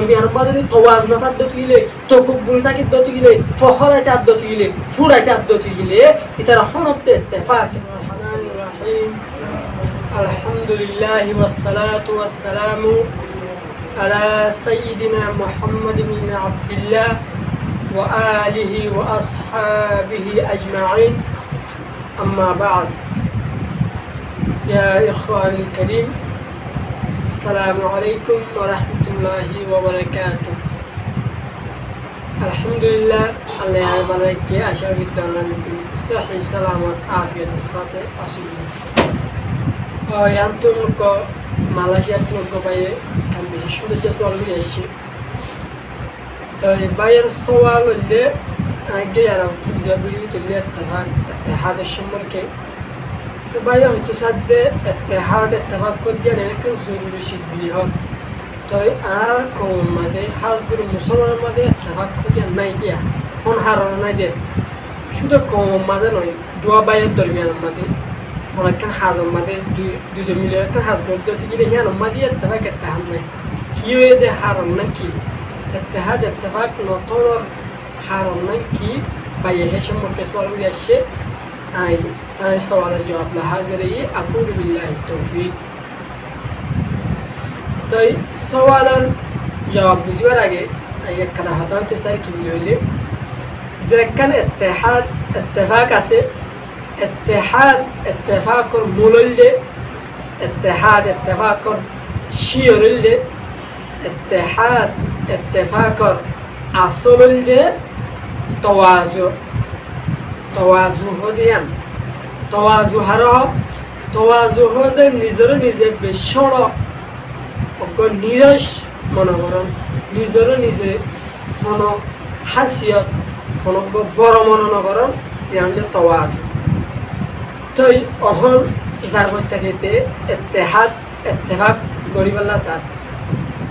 বিয়ার বাদে তওয়াজ না তার দতি গিলে তকব্বুর তাকে দতি গিলে ফখরাই তার দতি গিলে ফুরাই তার দতি গিলে ইতার হনতে ইত্তেফাক রহমানির রহিম আলহামদুলিল্লাহি ওয়াস সালাতু ওয়াস সালামু আলা সাইয়্যিদিনা মুহাম্মদ ইবনে আব্দুল্লাহ ওয়া আলিহি ওয়া আসহাবিহি আজমাইন আম্মা বা'দ ইয়া ইখওয়ানিল কারীম আসসালামু আলাইকুম ওয়া রাহমাতুল্লাহি ওয়া বারাকাতুহু আলহামদুলিল্লাহ আল্লাহ বানাইকে আশা বিদ্যালয় সহি সালামত আফিয়াতের সাথে আসিল yantunuk Malaysia tunuk baye kami sudah jadwal biasa. Tapi bayar soal le aja ya ram jadi itu lihat tahan ittihad al-shumar ke. तो bayar itu sadde ittihad tawakkul dia nekan zururi shid bilihot. तो are कौम मधे हाजबुर मुसलमान मधे tawakkul dia naik ya. On haron naik dia. Sudah कौम मधे noy dua bayar dormian mधे ولكن هذا الماضي دوزو مليون كان هذا قدرت تجيله هي الماضي اتفاق التهمة كيو يده حرمنا كي اتحاد اتفاق نطور حرمنا كي بايهش مركز والو يشي أي تاني سوال الجواب لحاضري أقول بالله التوفيق طيب سوال الجواب بزيور آگه أيه كده هتاو تسأل كي بيقولي إذا كان اتحاد اتفاق أسي اتحاد اتفاقر مولل اتحاد اتفاقر شيرل اتحاد اتفاقر اصل توازو هديان توازو هره توازو هده نظر نظر بشورا وقال نيرش منورن نظر نظر منو حسيات منو برا منورن يعني توازو तो अहल ज़रूरत तकते इत्तेहाद इत्तेफाक गरीब अल्लाह साथ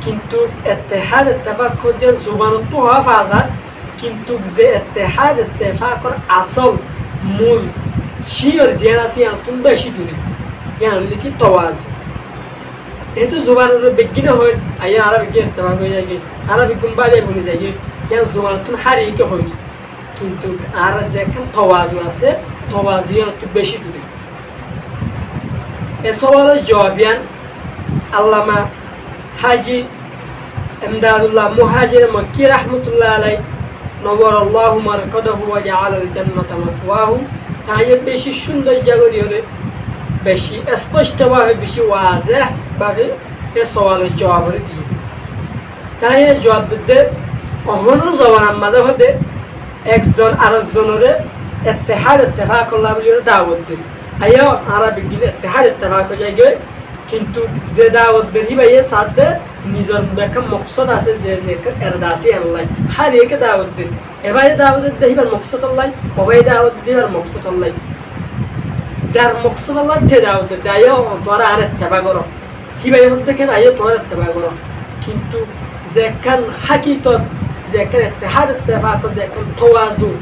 किंतु इत्तेहाद इत्तेफाक खुद जन ज़ुबान तो हुआ फाज़ा किंतु ज़े इत्तेहाद इत्तेफाक और असल मूल शी और ज़ियाना सी अंतुम बेशी दूरी यहाँ लिखी तवाज़ ये तो ज़ुबान और बिगने हो आया आरा बिगने इत्तेफाक हो जाएगी आरा बिगुम बाले बोली जाएगी यहाँ ज़ुबान तुम हर एक हो किंतु आरा ज़ेकन तवाज़ वासे तवाज़िया तो बेशी दूरी इस सवाल जवाबियान अल्लामा हाजी इमदादुल्लाह मुहाजिर मक्की रहमतुल्लाह अलैह नव्वरल्लाहु मरकदहु व जअल जन्नत मथवाहु ताये बेशी सुंदर जगह दियोरे बेशी स्पष्ट भावे बेशी वाज़ेह भावे इस सवाल जवाब दिए ताये जवाब दे अहनु जवान मदे होदे एक जन आरब जनरे इत्तेहाद इत्तेफाक अल्लाह बिलियर दावत दे आयो आरबी गिले इत्तेहाद इत्तेफाक हो जाएगे किंतु जे दावत दे ही भाई साथ दे निजर मुदक्कम मकसद आसे जे लेकर इरदासी अल्लाह हर एक दावत दे ए भाई दावत दे ही पर मकसद अल्लाह ओ भाई दावत दे पर मकसद अल्लाह जार मकसद अल्लाह थे दावत दे आयो तोरा आर इत्तेफाक करो ही भाई हम देखें आयो तोरा इत्तेफाक करो किंतु जे कन हकीकत जे कन इत्तेहाद इत्तेफाक जे कन तवाज़ु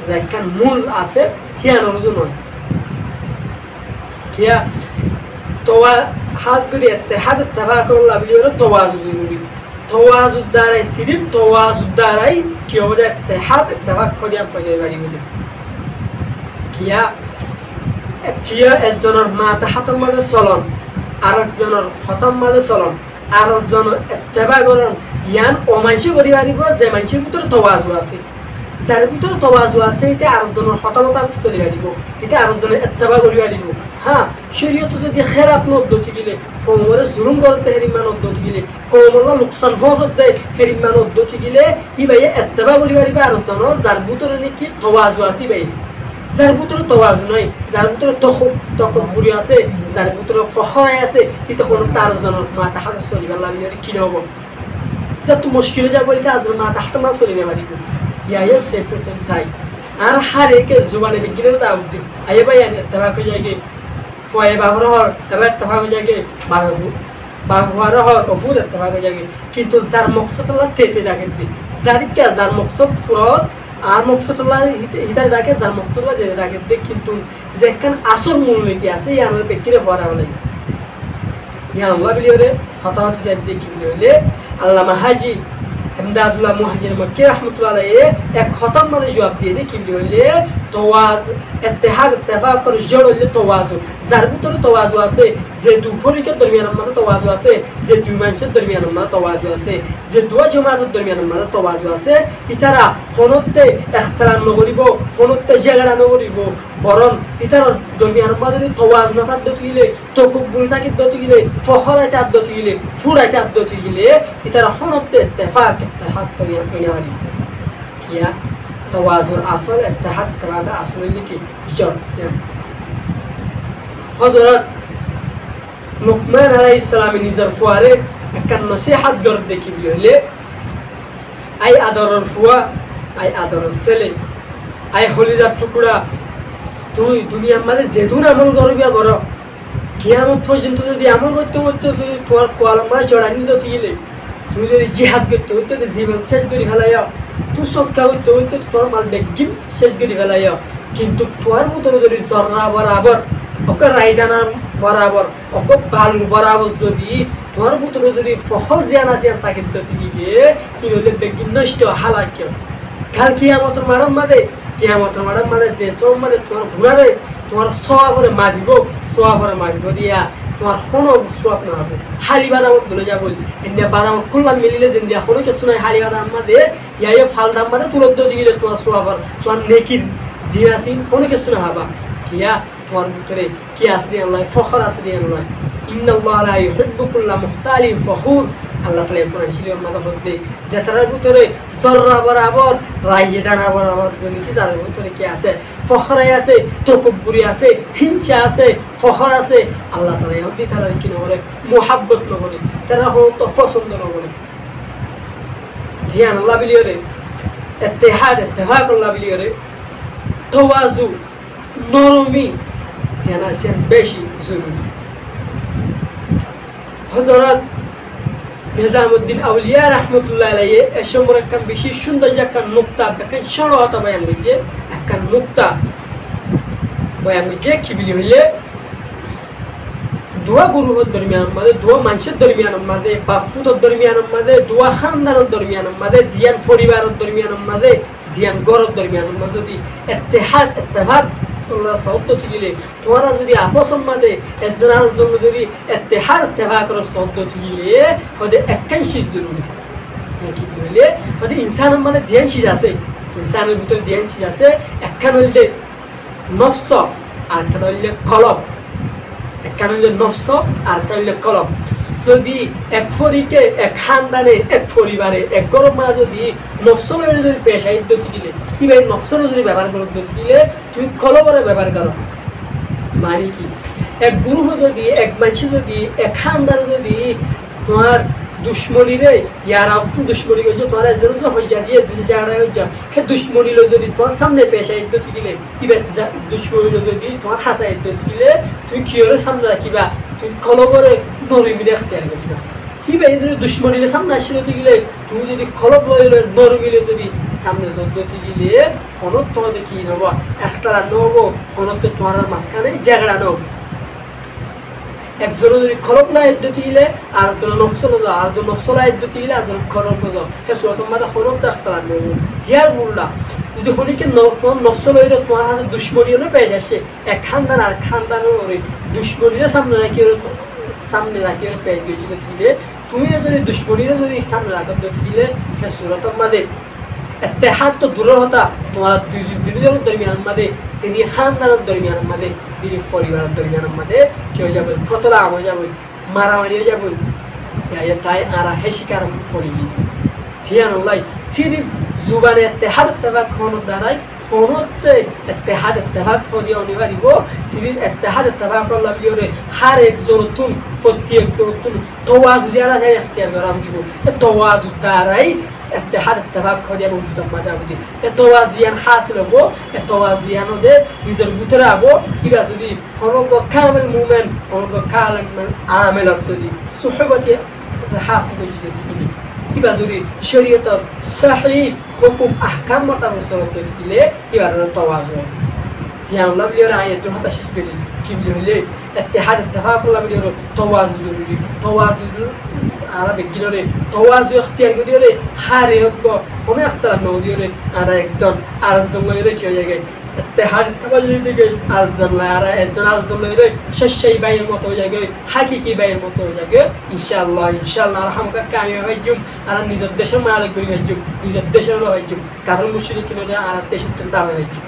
ज़ैकन मूल आसे हिया नरुदु नोय किया तवा हाथ गुरी इत्तेहाद इत्तेफाक अल्लाह बिलियर तवाज़ु ज़रूरी तवाज़ु दाराई सिर्फ तवाज़ु दाराई किया वजह इत्तेहाद इत्तेफाक खोदिया फैले बारी मुझे किया एक जनर माता हाथम माले सलन आरक जनर हाथम माले सलन आरक जनर इत्तेफाक करन यान ओमांशी करी बारी बो जे मांशी ভিতর तवाज़ु आसे যার ভিতরে তওয়াজু আছে এটা আরেকজনের হতামতামত চলে যাইব এটা আরেকজনের ইত্তেবা করি যাইব হ্যাঁ শরীয়ত যদি খেলাফ পদ্ধতি গিলে কওমের জুলুম করতে হেরিমান পদ্ধতি গিলে কওমের লোকসান ফসদ দেয় হেরিমান পদ্ধতি গিলে ই ভাই ইত্তেবা করি যাইব আরেকজনের যার ভিতরে নাকি তওয়াজু আছে ভাই যার ভিতরে তওয়াজু নাই যার ভিতরে তকব্বুরি আছে যার ভিতরে ফখর আছে এটা কোন তার জনের মাথা হাতে চলিবা লাগিলে কি হবে এটা তো মুশকিল হয়ে যাবে বলতে আজকে মাথা হাতে না চলিবে পারিব या ये 100% थाई आर हर एक जुबाने में गिरे दाव दी आये भाई यानी तबाक हो जाएगी फोए बाहर और तबाक तबाक हो जाएगी बाहर और अफूद तबाक हो जाएगी किंतु जार मकसद अल्लाह तेते जाके दी जार क्या जार मकसद फुराद आर मकसद अल्लाह हिदार जाके जार मकसद अल्लाह जे जाके दी किंतु जेकन आसर मूल नीति आसे यार में बेकिरे फुरा वाला यार अल्लाह बिलियोरे हता हता से देखी बिलियोरे আল্লামা হাজি ইমদাদুল্লাহ মুহাজির মক্কি রাহমাতুল্লাহ আলাইহি এক খতম মানে জবাব দিয়ে দেয় কি বলে তওয়াজ ইত্তেহাদ ইত্তেফাকর জড় হইলে তওয়াজু যার ভিতরে তওয়াজু আছে যে দুই ফরিকের দরমিয়ানের মধ্যে তওয়াজু আছে যে দুই মানুষের দরমিয়ানের মধ্যে তওয়াজু আছে যে দুই জামাতের দরমিয়ানের মধ্যে তওয়াজু আছে ইতারা হনতে ইখতিলাফ নকরিব হনতে ঝগড়া নকরিব বরং ইতার দরমিয়ানের মধ্যে যদি তওয়াজু না থাকতে গেলে তকব্বুর থাকতে গেলে ফখরাতে আদতে গেলে ফুরাতে আদতে গেলে ইতারা হনতে ইত্তেফাক ইত্তেহাদ তরিয়া এনারি কিয়া তওয়াজুর আসল ইত্তেহাদ তওয়াজুর আসল কি জড় হযরত লুকমান আলাইহিস সালাম নিজের ফুয়ারে একটা নসিহত গড় দেখি বলে আই আদরের ফুয়া আই আদরের ছেলে আই হলিজার টুকরা তুই দুনিয়ার মধ্যে যেদুন আমল করবিয়া করো কিয়ামত পর্যন্ত যদি আমল করতে করতে যদি তোর কোয়ালমা চড়ানি তো গেলে তুই যদি জিহাদ করতে হইতে জীবন শেষ করে ফেলাইয়া তুই সৎকা করতে হইতে তোর মাল বেগিম শেষ করে ফেলাইয়া কিন্তু তোর মতো যদি জর্রা বরাবর ওকে রায়দানা বরাবর ওকে বালু বরাবর যদি তোর মতো যদি ফখর জিয়ান আছে তাকে দিতে গিয়ে কি হলে বেগিম নষ্ট হালাক্য কাল কিয়ামতের ম্যাডাম মাদে কিয়ামতের ম্যাডাম মাদে যে তোর মাদে তোমার ঘুরাবে তোমার সোয়াবরে মারিব দিয়া তোমার কোনো সোয়াব না হবে হালি বাদামত ধরে যাব এনে বাদামত খুললাম মিলিলে যেন দিয়া কোনো কিছু নাই হালি বাদাম মাদে ইয়া ফাল দাম মাদে তুলত দিলে তোমার সোয়াবর তোমার নেকির জি আছে কোনো কিছু না হবা কিয়া তোমার ভিতরে কি আছে দিয়ে আল্লাহ ফখর আছে দিয়ে আল্লাহ ইন্নাল্লাহা লা ইউহিব্বু কুল্লা মুখতালিন ফখুর আল্লাহ তাআলা কোরআন শরীফের মধ্যে বলতে যে তার ভিতরে জররা বরাবর রাইয়ে দানা বরাবর যদি কি যার ভিতরে কি আছে ফখরাই আছে তকব্বুরি আছে হিংসা আছে ফখর আছে আল্লাহ তাআলা ইহুদি তারা কি করে মুহাব্বত করে তারা হতো পছন্দ করে ধ্যান আল্লাহ বিলিয়রে ইত্তেহাদ ইত্তেফাক আল্লাহ বিলিয়রে তাওয়াজু নরমি সেনা সেন বেশি জরুরি হযরত নিজামউদ্দিন আউলিয়া রাহমাতুল্লাহ আলাইহি এ সম্পর্কে একটা বেশি সুন্দর একটা নুকতা একটা সরলতা বয়ান হয়েছে একটা নুকতা বয়ান হয়েছে কি বলি হইলে দোয়া গুরুর দরমিয়ানের মধ্যে দোয়া মানুষের দরমিয়ানের মধ্যে বাপুতর দরমিয়ানের মধ্যে দোয়া খানদানের দরমিয়ানের মধ্যে দিয়ান পরিবারের দরমিয়ানের মধ্যে দিয়ান গড়ের দরমিয়ানের মধ্যে যদি ইত্তেহাদ ইত্তেফাক তোমরা সত্য গেলে তোমরা যদি আপসের মধ্যে একজনের জন্য যদি ইত্তেহাদ ইত্তেফাকের সত্য গেলে ওদের একটাই শীত জরুরি কি বলে ওদের ইনসানের মধ্যে ধ্যান শীত আছে ইনসানের ভিতরে ধ্যান শীত আছে একখান হইলে নফস আর একটা হইলে কলব একখান হইলে নফস আর একটা হইলে কলব যদি এক ফরিকে এক খানদানে এক পরিবারে এক গরম মা যদি নফসলের যদি পেশায় দতি দিলে কি ভাই নফসল যদি ব্যবহার করে দতি দিলে তুই কলবরে ব্যবহার করো মানে কি এক গুরু যদি এক মানুষ যদি এক খানদানে যদি তোমার দুশ্মনীরে ইয়ার দুশ্মনী হয়েছে তোমার এজন হয়ে যা দিয়ে যদি জায়গা হয়ে যা হে দুশ্মনীর যদি তোমার সামনে পেশায় দতি দিলে কি ভাই দুশ্মনী যদি তোমার হাসায় দতি দিলে তুই কিয়রে সামনে রাখিবা তুই কলবরে নরমি দেখতে আসবে কি ভাই যদি দুশ্মনীর সামনে আসলে গেলে তুই যদি কলব লইলে নরমিলে যদি সামনে চলতে গেলে ফোনত তোমাদের কি নেব একতারা নেব ফোনত তোমার মাঝখানে জায়গা নেব একজন যদি খরব না ইদ্যতি গেলে আর জন নফসল আর জন নফসলা ইদ্যতি গেলে আর জন খরব হে সুরত মাদা খরব একতারা নেব হিয়ার বললা যদি হলিকে নফসল হইলে তোমার হাতে দুশ্মনীও পেয়ে যাচ্ছে এক খানদান আর খানদানের দুশ্মনীর সামনে রাখি পেয়ে গিয়েছিল দিলে তুমি যদি দুশ্মনীর যদি সামনে রাখতে দিলে সে সুরত মাদে ইত্তেহাদ তো দূর হতা তোমার দুজনের দরমিয়ানের মধ্যে তিনি খানদানের দরমিয়ানের মধ্যে তিনি পরিবারের দরমিয়ানের মধ্যে কি হয়ে যাবে কতলা হয়ে যাবে মারামারি হয়ে যাবে তাই আর হে শিকার করিবি ধিয়ান লাই সিদি জুবানে ইত্তেহাদ ইত্তেফাক হওয়ার দ্বারাই হনতে ইত্তেহাদ ইত্তেফাক হওয়া অনিবার্য সিদি ইত্তেহাদ ইত্তেফাক আল্লাহ বিয়রে হার একজন তুন প্রত্যেক তুন তাওয়াজু যারা যায় ইখতিয়ার করা দিব তাওয়াজু দ্বারাই ইত্তেহাদ ইত্তেফাক হওয়া বলতে মাদা বুঝি তাওয়াজিয়ান হাসিল হবো তাওয়াজিয়ান দে নিজের ভিতরে আবো কিবা যদি হনক কামেল মুমিন হনক কামেল আমেল যদি সুহবতি হাসিল হইছে দিবি কিবা যদি শরীয়তের সহি হুকুম আহকাম মোতাবেক চলতে দিলে কিবার তাওয়াজু ধ্যান আল্লাহ বিলিয়র আয়াতুল হাতা শেষ করি কি বলি হইলে ইত্তেহাদ ইত্তেফাক আল্লাহ বিলিয়র তাওয়াজু জরুরি তাওয়াজু ara begilore tawazu ikhtiyar gudiyore hare hokko কোনো اختلاف নদীরে আর একজন আরেকজন লইরে কি হয়ে যায় ইত্তেহাদ তাবাজি দিকে আরেকজন লইরা একজন আরেকজন লইরে শেষই বাইয়ের মতো হয়ে যায় হাকিকি বাইয়ের মতো হয়ে যায় ইনশাআল্লাহ রহমকা কামিয়াব হইজুম আর নিজের দেশের মালিক হইজুম নিজের দেশের হইজুম কারণ মুশরিকিন আর দেশের দাম হইজুম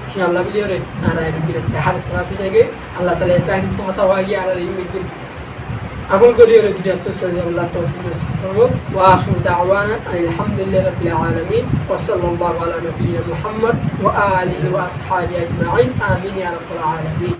ইনশাআল্লাহ বিলিয়রে আর বিলিয়রে ইত্তেহাদ তাবাজি যায় আল্লাহ তাআলা সাহি সমতা ওয়াগি আর ইমিদিন أقول قولي رجعت تسأل الله توفيق وآخر دعوانا أن الحمد لله رب العالمين وصلى الله على نبينا محمد وآله وأصحابه أجمعين آمين يا رب العالمين.